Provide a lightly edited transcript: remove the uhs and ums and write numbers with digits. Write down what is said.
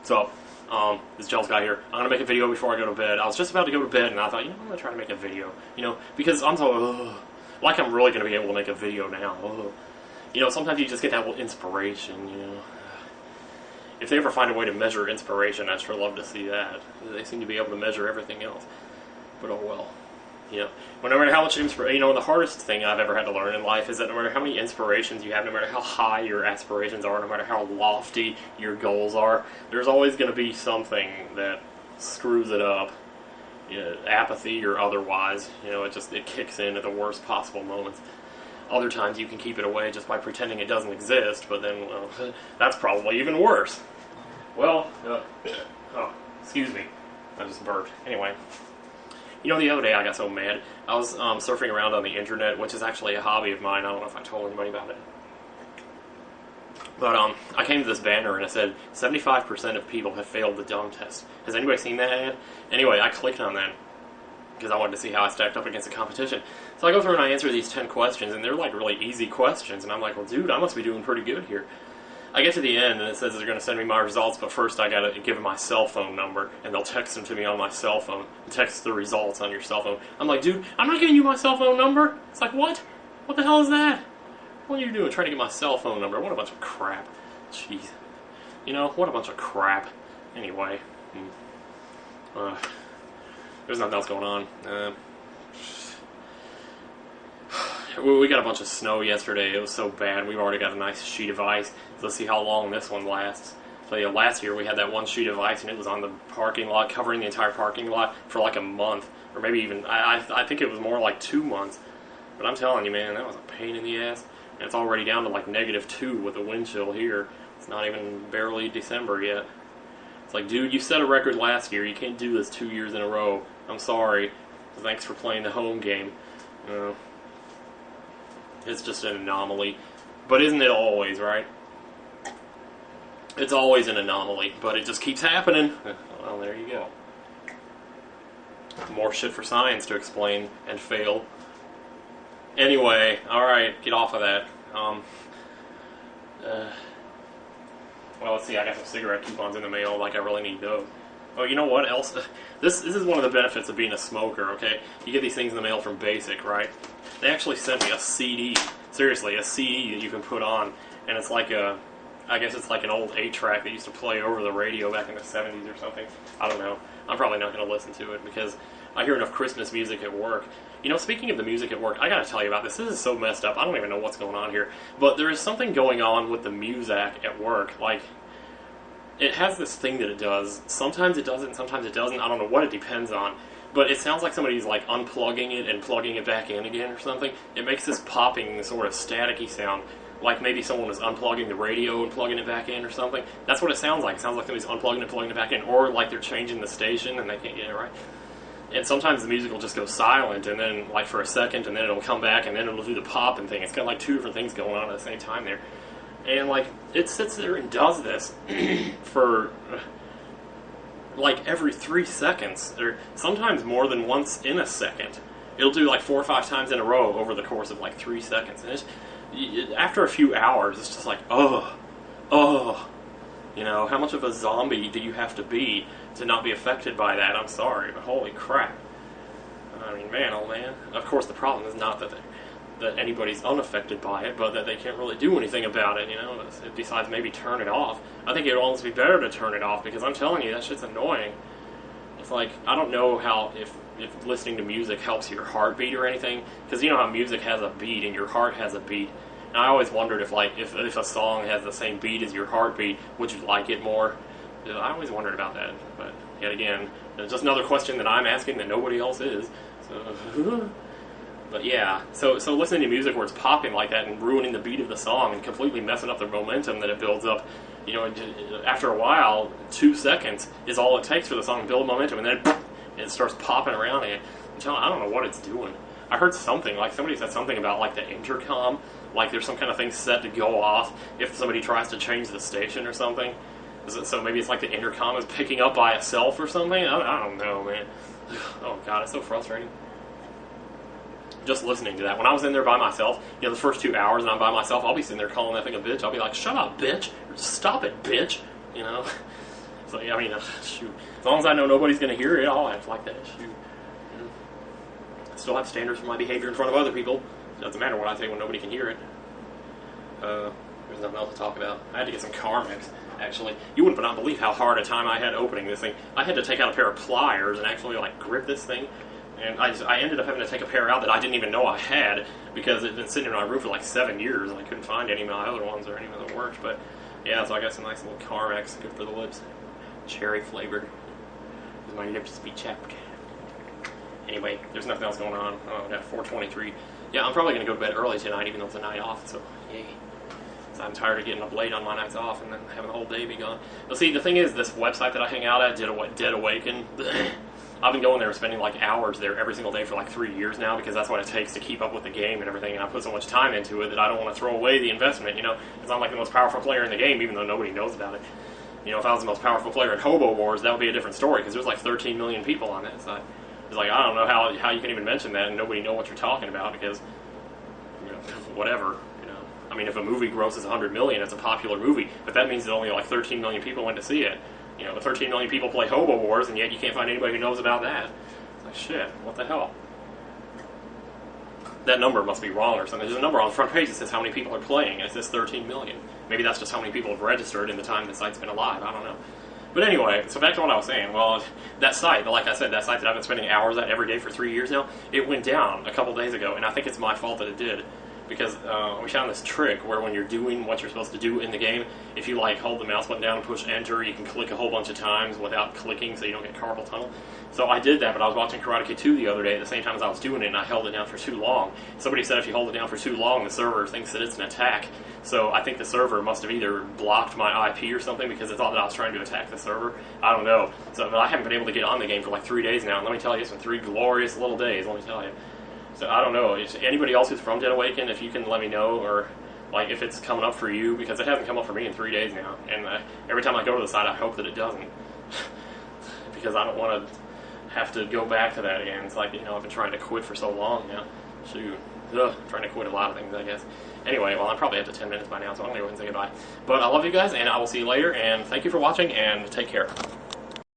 So, this Gels guy here. I'm gonna make a video before I go to bed. I was just about to go to bed, and I thought, I'm gonna try to make a video. Because I'm so like I'm really gonna be able to make a video now. Sometimes you just get that little inspiration. If they ever find a way to measure inspiration, I'd sure love to see that. They seem to be able to measure everything else. But oh well. No matter how much inspiration, the hardest thing I've ever had to learn in life is that no matter how many inspirations you have, no matter how high your aspirations are, no matter how lofty your goals are, there's always going to be something that screws it up. Apathy or otherwise, it kicks in at the worst possible moments. Other times you can keep it away just by pretending it doesn't exist, but then, that's probably even worse. Well, excuse me, I just burped. Anyway. The other day I got so mad. I was surfing around on the internet, which is actually a hobby of mine. I don't know if I told anybody about it. But I came to this banner and it said 75% of people have failed the dumb test. Has anybody seen that ad? Anyway, I clicked on that because I wanted to see how I stacked up against the competition. So I go through and I answer these 10 questions, and they're like really easy questions. And I'm like, well, dude, I must be doing pretty good here. I get to the end, and it says they're going to send me my results, but first I got to give them my cell phone number, and they'll text them to me on my cell phone. Text the results on your cell phone. I'm like, dude, I'm not giving you my cell phone number. It's like, what? What the hell is that? What are you doing trying to get my cell phone number? What a bunch of crap. Jeez. What a bunch of crap. Anyway. There's nothing else going on. We got a bunch of snow yesterday. It was so bad. We've already got a nice sheet of ice. So let's see how long this one lasts. So last year we had that one sheet of ice, and it was on the parking lot, covering the entire parking lot for like a month. Or maybe even, I think it was more like 2 months. But I'm telling you, man, that was a pain in the ass. And it's already down to like -2 with the wind chill here. It's not even barely December yet. It's like, dude, you set a record last year. You can't do this 2 years in a row. I'm sorry. Thanks for playing the home game. It's just an anomaly. But isn't it always, right? It's always an anomaly, but it just keeps happening. Well, there you go. More shit for science to explain and fail. Anyway, alright, get off of that. Well, let's see, I got some cigarette coupons in the mail, like I really need those. Oh, you know what else? This is one of the benefits of being a smoker, okay? You get these things in the mail from Basic, right? They actually sent me a CD. Seriously, a CD that you can put on. And it's like I guess it's like an old 8-track that used to play over the radio back in the 70s or something. I don't know. I'm probably not going to listen to it because I hear enough Christmas music at work. Speaking of the music at work, I got to tell you about this. This is so messed up. I don't even know what's going on here. But there is something going on with the music at work. Like, it has this thing that it does. Sometimes it does it, and sometimes it doesn't. I don't know what it depends on. But it sounds like somebody's like unplugging it and plugging it back in again or something. It makes this popping sort of staticky sound, like maybe someone was unplugging the radio and plugging it back in or something. That's what it sounds like. It sounds like somebody's unplugging and plugging it back in, or like they're changing the station and they can't get it right. And sometimes the music will just go silent, and then like for a second, and then it'll come back, and then it'll do the popping thing. It's got like 2 different things going on at the same time there. And like it sits there and does this for like every 3 seconds, or sometimes more than once in a second. It'll do like 4 or 5 times in a row over the course of like 3 seconds. And after a few hours, it's just like, how much of a zombie do you have to be to not be affected by that? I'm sorry, but holy crap. I mean, man, oh man. Of course, the problem is not that anybody's unaffected by it, but that they can't really do anything about it, besides maybe turn it off. I think it would almost be better to turn it off, because I'm telling you, that shit's annoying. It's like, I don't know how, if listening to music helps your heartbeat or anything, because you know how music has a beat and your heart has a beat. And I always wondered if a song has the same beat as your heartbeat, would you like it more? I always wondered about that, but yet again, it's just another question that I'm asking that nobody else is. So, but yeah, so listening to music where it's popping like that and ruining the beat of the song and completely messing up the momentum that it builds up, after a while, 2 seconds is all it takes for the song to build momentum, and then it starts popping around again. I don't know what it's doing. I heard something, like somebody said something about like the intercom, like there's some kind of thing set to go off if somebody tries to change the station or something. So maybe it's like the intercom is picking up by itself or something? I don't know, man. Oh god, it's so frustrating. Just listening to that. When I was in there by myself, the first 2 hours and I'm by myself, I'll be sitting there calling that thing a bitch. I'll be like, shut up, bitch. Or, stop it, bitch. So yeah, I mean, shoot. As long as I know nobody's going to hear it, I'll act like that. Shoot. I still have standards for my behavior in front of other people. It doesn't matter what I say when nobody can hear it. There's nothing else to talk about. I had to get some Carmex, actually. You would not believe how hard a time I had opening this thing. I had to take out a pair of pliers and actually like grip this thing. And I ended up having to take a pair out that I didn't even know I had because it had been sitting in my room for like 7 years and I couldn't find any of my other ones or any of them worked. But yeah, so I got some nice little Carmex, good for the lips. Cherry flavored. Because my lips be chapped. Anyway, there's nothing else going on. Oh, I got 4:23. Yeah, I'm probably going to go to bed early tonight even though it's a night off, so yay. So I'm tired of getting up late on my nights off and then having the whole day be gone. But see, the thing is, this website that I hang out at, Dead Awaken, I've been going there and spending like hours there every single day for like 3 years now because that's what it takes to keep up with the game and everything, and I put so much time into it that I don't want to throw away the investment, you know, because I'm like the most powerful player in the game even though nobody knows about it. You know, if I was the most powerful player in Hobo Wars, that would be a different story because there's like 13 million people on that site. It's like, I don't know how you can even mention that and nobody know what you're talking about because, you know, whatever. I mean, if a movie grosses 100 million, it's a popular movie, but that means that only like 13 million people went to see it. You know, 13 million people play Hobo Wars, and yet you can't find anybody who knows about that. It's like, shit, what the hell? That number must be wrong or something. There's a number on the front page that says how many people are playing, and it says 13 million. Maybe that's just how many people have registered in the time the site's been alive. I don't know. But anyway, so back to what I was saying. Well, that site, like I said, that site that I've been spending hours at every day for 3 years now, it went down a couple days ago, and I think it's my fault that it did. Because we found this trick where when you're doing what you're supposed to do in the game, if you like hold the mouse button down and push enter, you can click a whole bunch of times without clicking so you don't get carpal tunnel. So I did that, but I was watching Karate Kid 2 the other day at the same time as I was doing it, and I held it down for too long. Somebody said if you hold it down for too long, the server thinks that it's an attack. So I think the server must have either blocked my IP or something because it thought that I was trying to attack the server. I don't know. So, but I haven't been able to get on the game for like 3 days now, and let me tell you, it's been 3 glorious little days, let me tell you. So I don't know. Is anybody else who's from Dead Awaken, if you can let me know, or like if it's coming up for you, because it hasn't come up for me in 3 days now. And every time I go to the site, I hope that it doesn't, because I don't want to have to go back to that again. It's like, you know, I've been trying to quit for so long now. Shoot, trying to quit a lot of things, I guess. Anyway, well, I'm probably up to 10 minutes by now, so I'm going to go ahead and say goodbye. But I love you guys, and I will see you later. And thank you for watching, and take care.